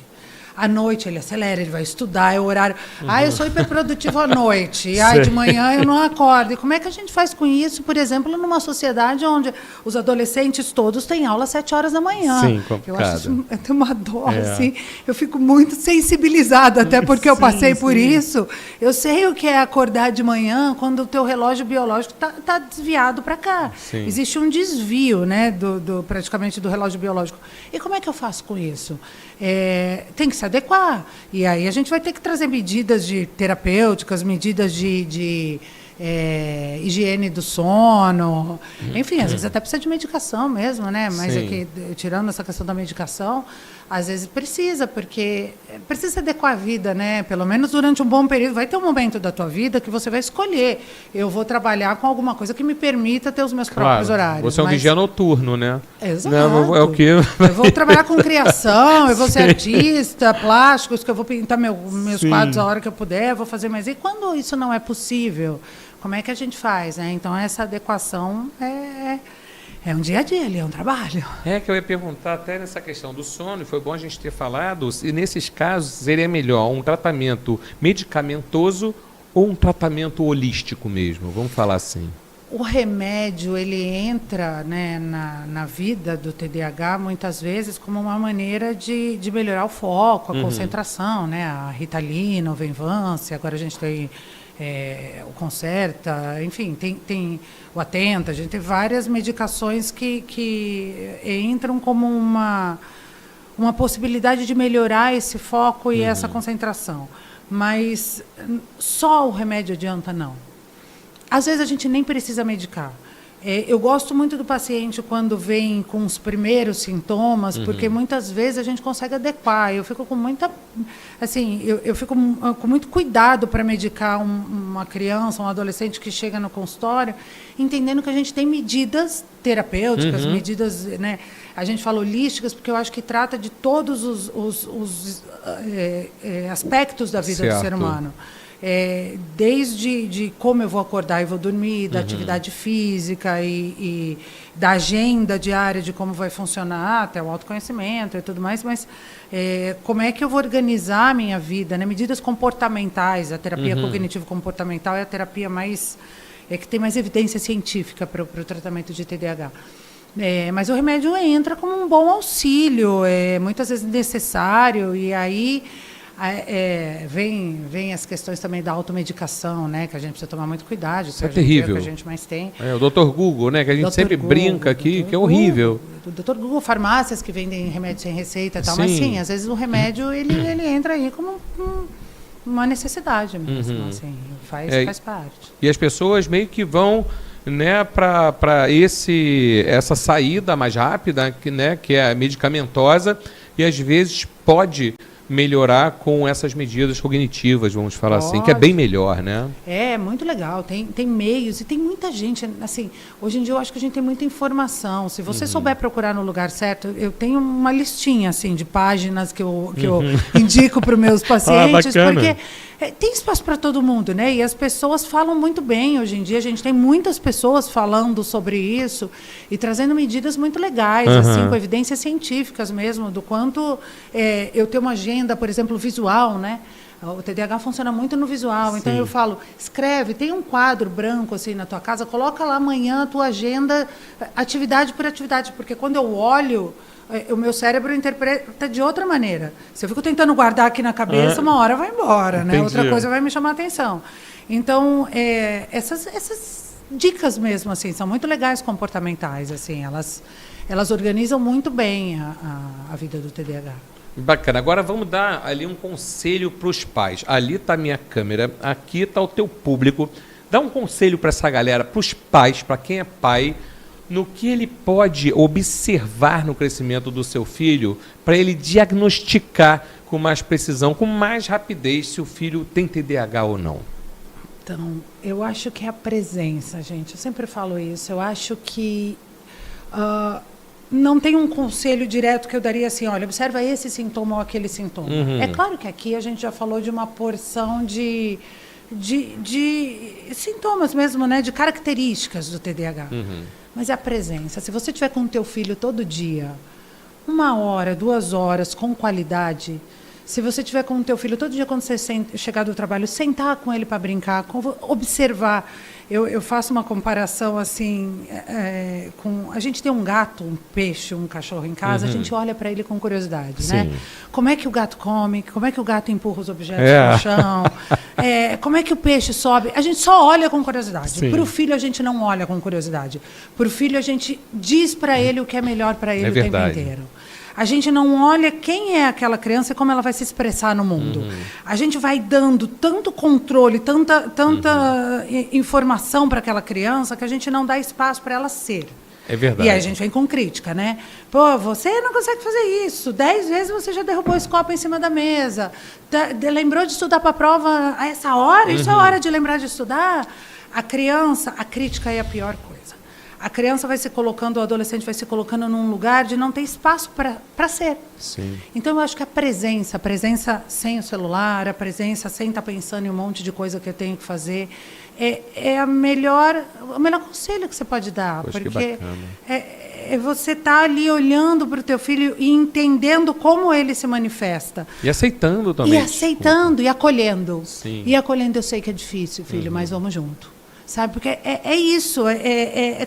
À noite ele acelera, ele vai estudar, é o horário. Eu sou hiperprodutivo à noite, de manhã eu não acordo. E como é que a gente faz com isso, por exemplo, numa sociedade onde os adolescentes todos têm aula às 7 horas da manhã? Sim, complicado. Eu acho isso, eu tenho uma dó, assim, eu fico muito sensibilizada, até porque eu passei por isso. Eu sei o que é acordar de manhã quando o teu relógio biológico tá desviado para cá. Sim. Existe um desvio, né, praticamente do relógio biológico. E como é que eu faço com isso? Tem que se adequar. E aí a gente vai ter que trazer medidas terapêuticas, medidas de higiene do sono. Enfim, às vezes até precisa de medicação mesmo, né? Mas tirando essa questão da medicação, às vezes porque precisa se adequar à vida, né? Pelo menos durante um bom período. Vai ter um momento da tua vida que você vai escolher. Eu vou trabalhar com alguma coisa que me permita ter os meus próprios horários. Você é um vigia noturno, né? Exato. Não, é o quê? Eu vou trabalhar com criação, eu vou ser artista, plásticos, que eu vou pintar meus quadros a hora que eu puder, vou fazer mais. E quando isso não é possível, como é que a gente faz, né? Então, essa adequação é um dia a dia, é um trabalho. Que eu ia perguntar até nessa questão do sono, e foi bom a gente ter falado, e nesses casos seria melhor um tratamento medicamentoso ou um tratamento holístico mesmo, vamos falar assim. O remédio, ele entra, né, na vida do TDAH muitas vezes como uma maneira de melhorar o foco, a concentração, né? A Ritalina, o Venvance, agora a gente tem o Concerta, enfim, tem o Atenta, a gente tem várias medicações que entram como uma possibilidade de melhorar esse foco e essa concentração. Mas só o remédio adianta, não. Às vezes a gente nem precisa medicar. Eu gosto muito do paciente quando vem com os primeiros sintomas, porque muitas vezes a gente consegue adequar. Eu fico com muita, assim, eu fico com muito cuidado para medicar uma criança, um adolescente que chega no consultório, entendendo que a gente tem medidas terapêuticas, medidas, né? A gente fala holísticas, porque eu acho que trata de todos os aspectos da vida do ser humano. Desde como eu vou acordar e vou dormir, da atividade física e da agenda diária de como vai funcionar, até o autoconhecimento e tudo mais, mas como é que eu vou organizar a minha vida, né? Medidas comportamentais, a terapia cognitivo-comportamental é a terapia que tem mais evidência científica para o tratamento de TDAH. Mas o remédio entra como um bom auxílio, muitas vezes necessário, e aí vem as questões também da automedicação, né, que a gente precisa tomar muito cuidado. Isso é terrível. É o que a gente mais tem. O Dr. Google, né, que a gente sempre brinca aqui, que é horrível. O Dr. Google, farmácias que vendem remédio sem receita e tal, mas sim, às vezes o remédio ele entra aí como uma necessidade mesmo, assim, faz parte. E as pessoas meio que vão, né, para essa saída mais rápida, que é medicamentosa, e às vezes pode melhorar com essas medidas cognitivas, vamos falar assim, que é bem melhor, né? É muito legal, tem meios e tem muita gente, assim, hoje em dia eu acho que a gente tem muita informação, se você souber procurar no lugar certo, eu tenho uma listinha, assim, de páginas que eu indico para os meus pacientes, porque tem espaço para todo mundo, né? E as pessoas falam muito bem hoje em dia, a gente tem muitas pessoas falando sobre isso e trazendo medidas muito legais, assim, com evidências científicas mesmo, do quanto eu tenho uma agenda, por exemplo, visual, né? O TDAH funciona muito no visual, então eu falo, escreve, tem um quadro branco assim na tua casa, coloca lá amanhã a tua agenda, atividade por atividade, porque quando eu olho, o meu cérebro interpreta de outra maneira. Se eu fico tentando guardar aqui na cabeça, uma hora vai embora, né? Outra coisa vai me chamar a atenção. Então, essas dicas mesmo, assim, são muito legais comportamentais, assim, elas organizam muito bem a vida do TDAH. Bacana. Agora vamos dar ali um conselho para os pais. Ali está a minha câmera, aqui está o teu público. Dá um conselho para essa galera, para os pais, para quem é pai, no que ele pode observar no crescimento do seu filho para ele diagnosticar com mais precisão, com mais rapidez, se o filho tem TDAH ou não. Então, eu acho que é a presença, gente. Eu sempre falo isso. Eu acho que não tem um conselho direto que eu daria assim, olha, observa esse sintoma ou aquele sintoma. É claro que aqui a gente já falou de uma porção de de sintomas mesmo, né? De características do TDAH. Mas é a presença. Se você estiver com o teu filho todo dia, 1 hora, 2 horas, com qualidade... Se você estiver com o teu filho todo dia, quando você chegar do trabalho, sentar com ele para brincar, observar. Eu faço uma comparação assim, a gente tem um gato, um peixe, um cachorro em casa, a gente olha para ele com curiosidade, né? Como é que o gato come, como é que o gato empurra os objetos no chão, como é que o peixe sobe. A gente só olha com curiosidade. Para o filho, a gente não olha com curiosidade. Para o filho, a gente diz para ele o que é melhor para ele o tempo inteiro. A gente não olha quem é aquela criança e como ela vai se expressar no mundo. A gente vai dando tanto controle, tanta informação para aquela criança que a gente não dá espaço para ela ser. É verdade. E aí a gente vem com crítica, né? Pô, você não consegue fazer isso. 10 vezes você já derrubou esse copo em cima da mesa. Lembrou de estudar para a prova a essa hora? Isso é hora de lembrar de estudar? A criança, a crítica é a pior coisa. A criança vai se colocando, o adolescente vai se colocando num lugar de não ter espaço para ser. Então, eu acho que a presença sem o celular, a presença sem estar pensando em um monte de coisa que eu tenho que fazer, é o melhor conselho que você pode dar. Poxa, porque é você estar ali olhando para o teu filho e entendendo como ele se manifesta. E aceitando também. E aceitando, e acolhendo. E acolhendo, eu sei que é difícil, filho, mas vamos junto. Sabe? Porque é isso,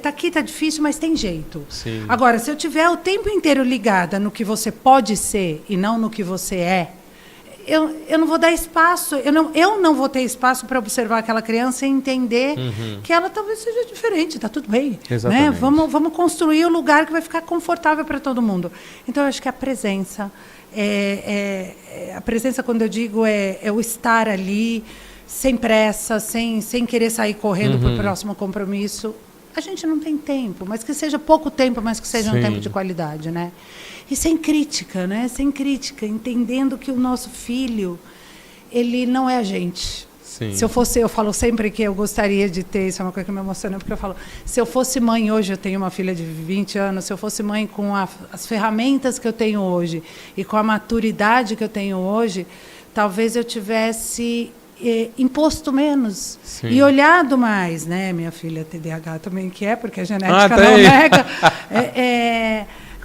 tá aqui, tá difícil, mas tem jeito. Agora, se eu tiver o tempo inteiro ligada no que você pode ser e não no que você é, eu não vou dar espaço, eu não vou ter espaço para observar aquela criança e entender que ela talvez seja diferente, tá tudo bem. Né? Vamos construir um lugar que vai ficar confortável para todo mundo. Então, eu acho que a presença, a presença, quando eu digo, é o estar ali, sem pressa, sem querer sair correndo para o próximo compromisso. A gente não tem tempo, mas que seja pouco tempo, mas que seja um tempo de qualidade, né? E sem crítica, né? Sem crítica, entendendo que o nosso filho, ele não é a gente. Se eu fosse, eu falo sempre que eu gostaria de ter, isso é uma coisa que me emociona, porque eu falo, se eu fosse mãe hoje, eu tenho uma filha de 20 anos, se eu fosse mãe com as ferramentas que eu tenho hoje e com a maturidade que eu tenho hoje, talvez eu tivesse imposto menos e olhado mais, né? Minha filha TDAH também que porque a genética não nega.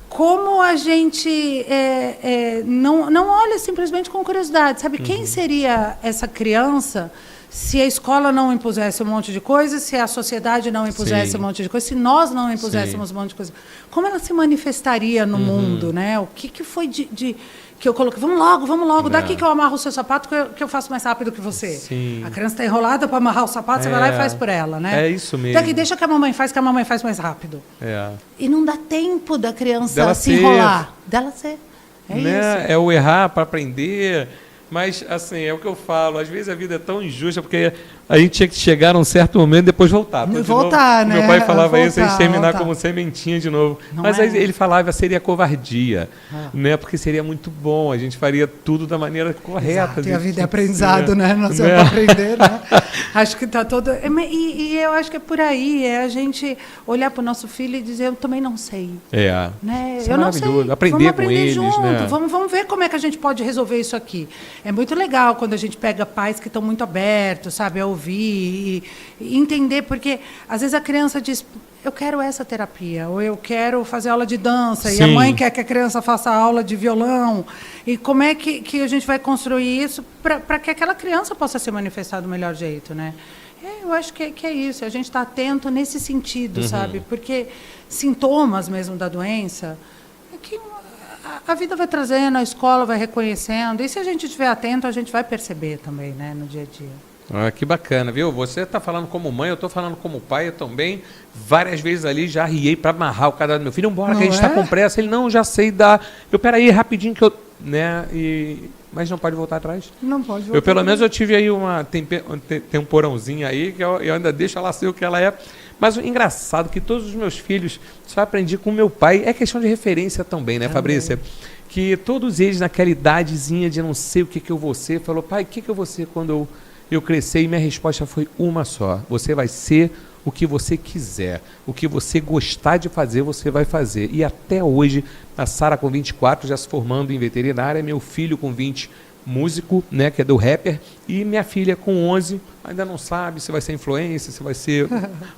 Como a gente não olha simplesmente com curiosidade, sabe? Quem seria essa criança se a escola não impusesse um monte de coisa, se a sociedade não impusesse um monte de coisa, se nós não impuséssemos um monte de coisa? Como ela se manifestaria no mundo, né? O que foi que eu coloquei, vamos logo, daqui que eu amarro o seu sapato que eu faço mais rápido que você. A criança está enrolada para amarrar o sapato, você vai lá e faz por ela, né? É isso mesmo. Daqui, deixa que a mamãe faz mais rápido. E não dá tempo da criança se enrolar, dela ser. Isso. É o errar para aprender, mas assim, é o que eu falo, às vezes a vida é tão injusta, porque a gente tinha que chegar num certo momento e depois voltar. Voltar, né? Meu pai falava isso, a gente terminar como sementinha de novo. Mas aí ele falava, seria covardia, né? Porque seria muito bom, a gente faria tudo da maneira correta. E a vida é aprendizado, né? Nós vamos aprender, né? Acho que está todo... E eu acho que é por aí, a gente olhar para o nosso filho e dizer, eu também não sei. Né? Isso eu não sei. Aprender com eles, junto. Né? Vamos ver como é que a gente pode resolver isso aqui. É muito legal quando a gente pega pais que estão muito abertos, sabe? A ouvir e entender, porque às vezes a criança diz, eu quero essa terapia, ou eu quero fazer aula de dança, e a mãe quer que a criança faça aula de violão, e como é que a gente vai construir isso para que aquela criança possa se manifestar do melhor jeito, né? Eu acho que é isso, a gente está atento nesse sentido, sabe? Porque sintomas mesmo da doença, é que a vida vai trazendo, a escola vai reconhecendo, e se a gente estiver atento, a gente vai perceber também, né, no dia a dia. Que bacana, viu? Você está falando como mãe, eu estou falando como pai, eu também. Várias vezes ali já riei para amarrar o cadastro do meu filho. Vambora, que a gente está com pressa. Ele, não, já sei dar. Peraí, rapidinho que eu... Né? Mas não pode voltar atrás? Não pode voltar. Pelo menos eu tive aí tem um porãozinho aí, que eu ainda deixo ela ser o que ela é. Mas o engraçado é que todos os meus filhos só aprendi com o meu pai. É questão de referência também, né, Fabrícia? Que todos eles naquela idadezinha de não sei o que eu vou ser, falou, pai, o que eu vou ser quando eu cresci? E minha resposta foi uma só. Você vai ser o que você quiser. O que você gostar de fazer, você vai fazer. E até hoje, a Sara com 24, já se formando em veterinária, meu filho com 20, músico, né, que é do rapper, e minha filha com 11 ainda não sabe se vai ser influencer, se vai ser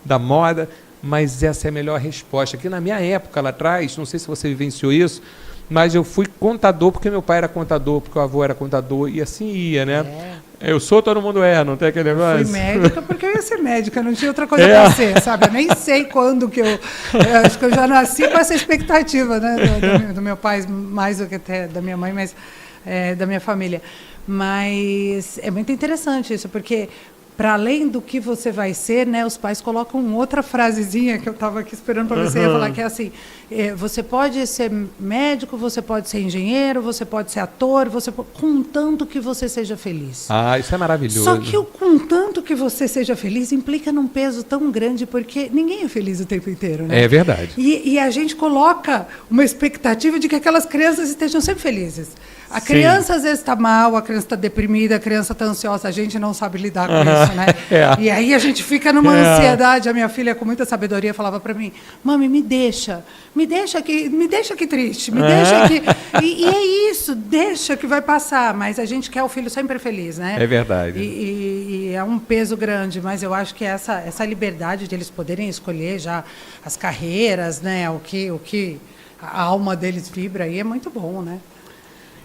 da moda, mas essa é a melhor resposta. Que na minha época lá atrás, não sei se você vivenciou isso, mas eu fui contador porque meu pai era contador, porque o avô era contador, e assim ia, né? Eu sou, todo mundo não tem aquele negócio? Fui médica porque eu ia ser médica, não tinha outra coisa para ser, sabe? Eu nem sei quando que eu acho que eu já nasci com essa expectativa, né? Do meu pai, mais do que até da minha mãe, mas da minha família. Mas é muito interessante isso, porque para além do que você vai ser, né, os pais colocam outra frasezinha que eu estava aqui esperando para você ia falar, que é assim, você pode ser médico, você pode ser engenheiro, você pode ser ator, contanto que você seja feliz. Ah, isso é maravilhoso. Só que o contanto que você seja feliz implica num peso tão grande, porque ninguém é feliz o tempo inteiro, né? É verdade. E a gente coloca uma expectativa de que aquelas crianças estejam sempre felizes. A criança às vezes está mal, a criança está deprimida, a criança está ansiosa, a gente não sabe lidar com isso, né? E aí a gente fica numa ansiedade. A minha filha, com muita sabedoria, falava para mim: mami, me deixa aqui triste, me deixa aqui. E é isso, deixa que vai passar. Mas a gente quer o filho sempre feliz, né? É verdade. E é um peso grande, mas eu acho que essa liberdade de eles poderem escolher já as carreiras, né? O que a alma deles vibra aí é muito bom, né?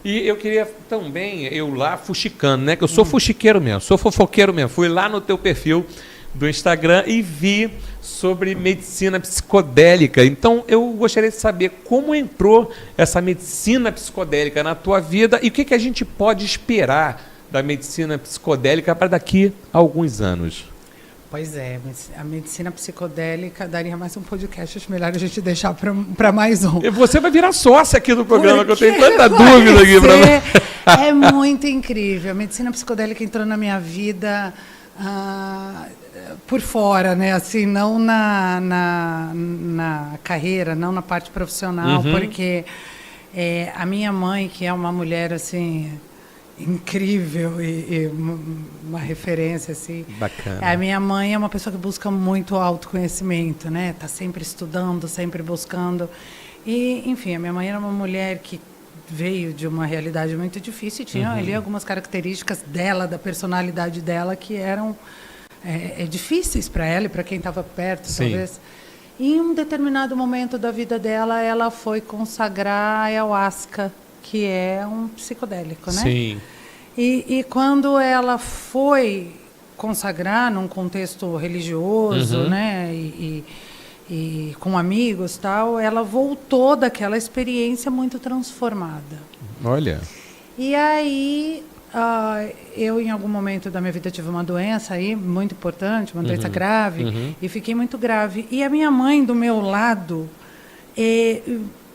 E eu queria também, eu lá fuxicando, né? Que eu sou fuxiqueiro mesmo, sou fofoqueiro mesmo. Fui lá no teu perfil do Instagram e vi sobre medicina psicodélica. Então, eu gostaria de saber como entrou essa medicina psicodélica na tua vida e o que a gente pode esperar da medicina psicodélica para daqui a alguns anos. Pois é, a medicina psicodélica daria mais um podcast, acho melhor a gente deixar para mais um. E você vai virar sócia aqui do programa, que eu tenho tanta dúvida aqui para mim. É muito incrível. A medicina psicodélica entrou na minha vida por fora, né? Assim, não na carreira, não na parte profissional, porque a minha mãe, que é uma mulher assim incrível e uma referência assim. Bacana. A minha mãe é uma pessoa que busca muito autoconhecimento, né? Tá sempre estudando, sempre buscando. E, enfim, a minha mãe era uma mulher que veio de uma realidade muito difícil e tinha ali algumas características dela, da personalidade dela, que eram difíceis para ela e para quem estava perto, Sim. talvez. E em um determinado momento da vida dela, ela foi consagrar a ayahuasca, que é um psicodélico, né? Sim. E quando ela foi consagrar num contexto religioso, né? E com amigos, tal, ela voltou daquela experiência muito transformada. Olha. E aí, eu em algum momento da minha vida tive uma doença aí muito importante, uma doença grave, e fiquei muito grave. E a minha mãe do meu lado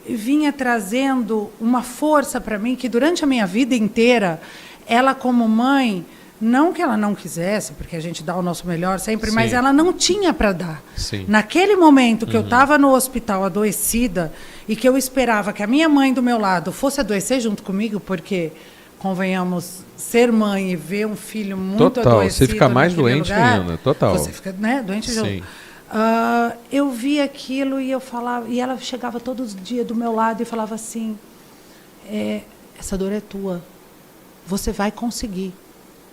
vinha trazendo uma força para mim que durante a minha vida inteira, ela como mãe, não que ela não quisesse, porque a gente dá o nosso melhor sempre, mas ela não tinha para dar. Sim. Naquele momento que eu estava no hospital adoecida e que eu esperava que a minha mãe do meu lado fosse adoecer junto comigo, porque, convenhamos, ser mãe e ver um filho muito adoecido... Você fica mais doente ainda, total. Você fica, né, doente junto. Sim. Eu via aquilo e eu falava, e ela chegava todos os dias do meu lado e falava assim: essa dor é tua, você vai conseguir,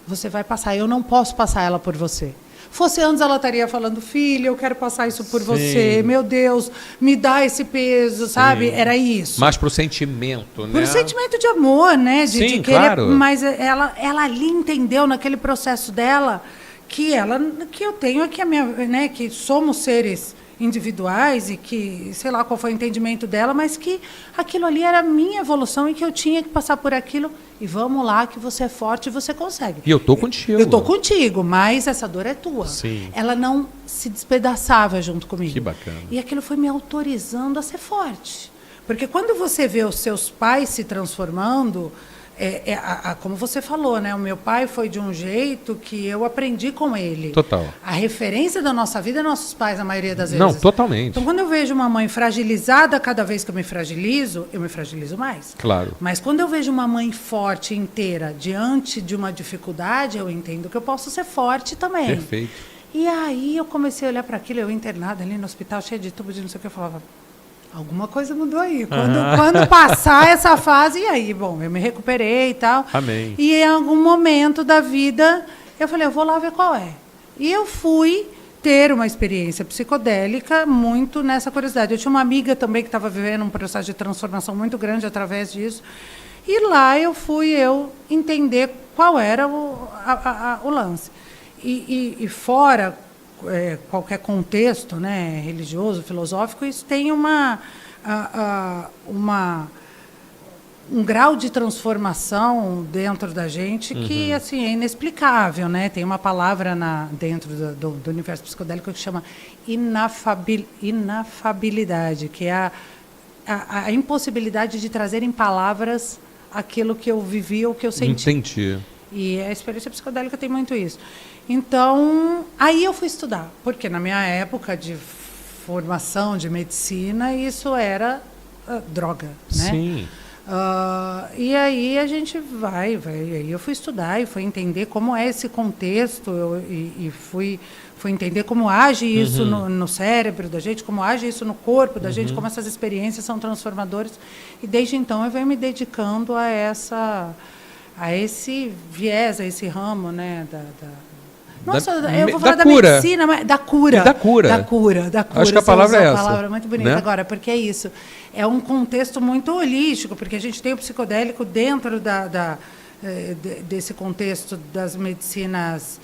você vai passar, eu não posso passar ela por você. Fosse antes, ela estaria falando: filha, eu quero passar isso por você, meu Deus, me dá esse peso, sabe? Era isso. Mais pro sentimento, né? Por sentimento de amor, né? De Sim, querer, claro. Mas ela ali entendeu naquele processo dela que eu tenho aqui né, que somos seres individuais e que, sei lá qual foi o entendimento dela, mas que aquilo ali era a minha evolução e que eu tinha que passar por aquilo. E vamos lá, que você é forte e você consegue. E eu tô contigo. Eu tô contigo, mas essa dor é tua. Sim. Ela não se despedaçava junto comigo. Que bacana. E aquilo foi me autorizando a ser forte. Porque quando você vê os seus pais se transformando... como você falou, né? O meu pai foi de um jeito que eu aprendi com ele. Total. A referência da nossa vida é nossos pais, a maioria das vezes. Não, totalmente. Então, quando eu vejo uma mãe fragilizada, cada vez que eu me fragilizo mais. Claro. Mas quando eu vejo uma mãe forte, inteira, diante de uma dificuldade, eu entendo que eu posso ser forte também. Perfeito. E aí eu comecei a olhar para aquilo, eu internada ali no hospital, cheia de tubo de não sei o que, eu falava... alguma coisa mudou aí. Quando passar essa fase, e aí, bom, eu me recuperei e tal. Amém. E em algum momento da vida, eu falei, eu vou lá ver qual é. E eu fui ter uma experiência psicodélica muito nessa curiosidade. Eu tinha uma amiga também que estava vivendo um processo de transformação muito grande através disso. E lá fui entender qual era o lance. E fora qualquer contexto, né, religioso, filosófico, isso tem um grau de transformação dentro da gente que assim, é inexplicável. Né? Tem uma palavra dentro do universo psicodélico que chama inafabilidade, que é a impossibilidade de trazer em palavras aquilo que eu vivi ou que eu senti. Entendi. E a experiência psicodélica tem muito isso. Então, aí eu fui estudar, porque na minha época de formação de medicina, isso era droga, né? Sim. E aí a gente aí eu fui estudar e fui entender como é esse contexto, e fui entender como age isso no cérebro da gente, como age isso no corpo da gente, como essas experiências são transformadoras. E desde então eu venho me dedicando a esse viés, a esse ramo, né, Nossa, eu vou falar da medicina, mas da cura. Da cura. Acho que a palavra é essa. Uma palavra muito bonita, né? Agora, porque é isso. É um contexto muito holístico, porque a gente tem o psicodélico dentro desse contexto das medicinas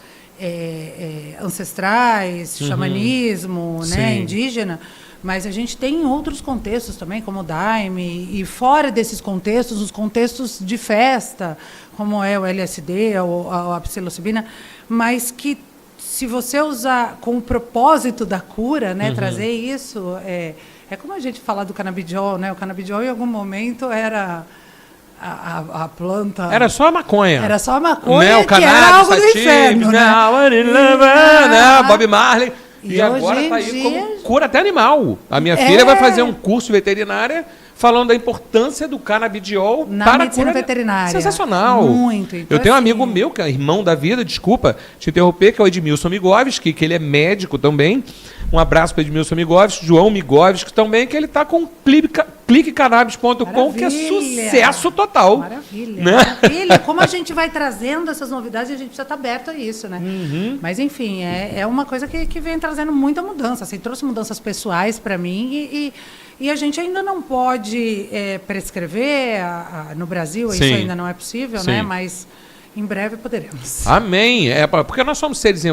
ancestrais, xamanismo, né, indígena. Mas a gente tem outros contextos também, como o Daime, e fora desses contextos, os contextos de festa, como é o LSD ou a psilocibina, mas que, se você usar com o propósito da cura, né, trazer isso, é como a gente fala do canabidiol, né? O canabidiol, em algum momento, era a planta... Era só a maconha. Era só a maconha, né? que era algo do inferno, né? Bob Marley. E agora está aí como cura até animal. A minha filha vai fazer um curso veterinária falando da importância do canabidiol na medicina veterinária. Sensacional. Muito. Então, eu tenho um amigo meu, que é irmão da vida, desculpa te interromper, que é o Edmilson Migovski, que ele é médico também. Um abraço para o Edmilson Migovski, João Migovski também, que ele está com cliquecannabis.com, que é sucesso total. Maravilha, né? Maravilha. Como a gente vai trazendo essas novidades, a gente precisa estar aberto a isso, né? Mas, enfim, é uma coisa que vem trazendo muita mudança. Assim, trouxe mudanças pessoais para mim e a gente ainda não pode prescrever no Brasil, isso ainda não é possível, né? Mas em breve poderemos. Amém. Porque nós somos seres em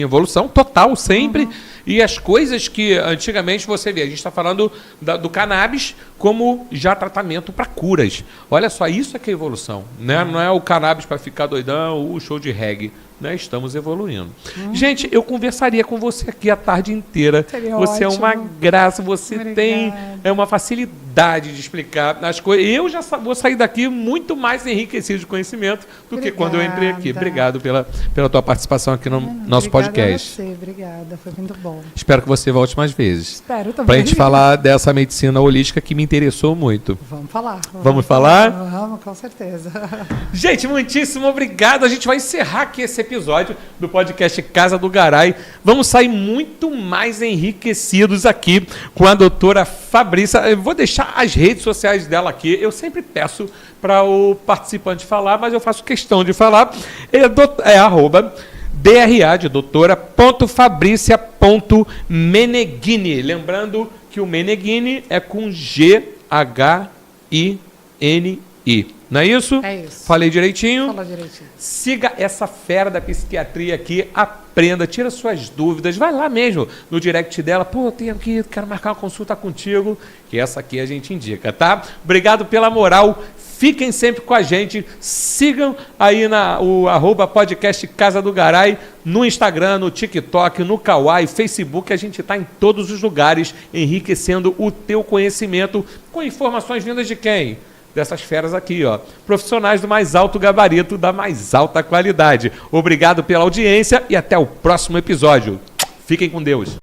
evolução total sempre. E as coisas que antigamente você via, a gente está falando do cannabis como já tratamento para curas. Olha só, isso é que é evolução. Né? Não é o cannabis para ficar doidão, o show de reggae. Né? Estamos evoluindo. Gente, eu conversaria com você aqui a tarde inteira. Seria você ótimo. É uma graça, você Obrigada. tem uma facilidade de explicar as coisas. Eu já vou sair daqui muito mais enriquecido de conhecimento do que quando eu entrei aqui. Obrigado pela tua participação aqui no nosso podcast. Obrigada, foi muito bom. Espero que você volte mais vezes. Espero também. Para a gente falar dessa medicina holística que me interessou muito. Vamos falar. Vamos falar? Vamos, com certeza. Gente, muitíssimo obrigado. A gente vai encerrar aqui esse episódio do podcast Casa do Garay. Vamos sair muito mais enriquecidos aqui com a doutora Fabrícia. Eu vou deixar as redes sociais dela aqui. Eu sempre peço para o participante falar, mas eu faço questão de falar. @ DRA de doutora.fabricia.meneghini. Lembrando que o Meneghini é com GHINI. Não é isso? É isso. Falei direitinho? Falou direitinho. Siga essa fera da psiquiatria aqui, aprenda, tira suas dúvidas, vai lá mesmo no direct dela, quero marcar uma consulta contigo, que essa aqui a gente indica, tá? Obrigado pela moral, fiquem sempre com a gente, sigam aí o @podcast Casa do Garay, no Instagram, no TikTok, no Kawaii, Facebook, a gente está em todos os lugares, enriquecendo o teu conhecimento com informações vindas de quem? Dessas feras aqui, ó. Profissionais do mais alto gabarito, da mais alta qualidade. Obrigado pela audiência e até o próximo episódio. Fiquem com Deus.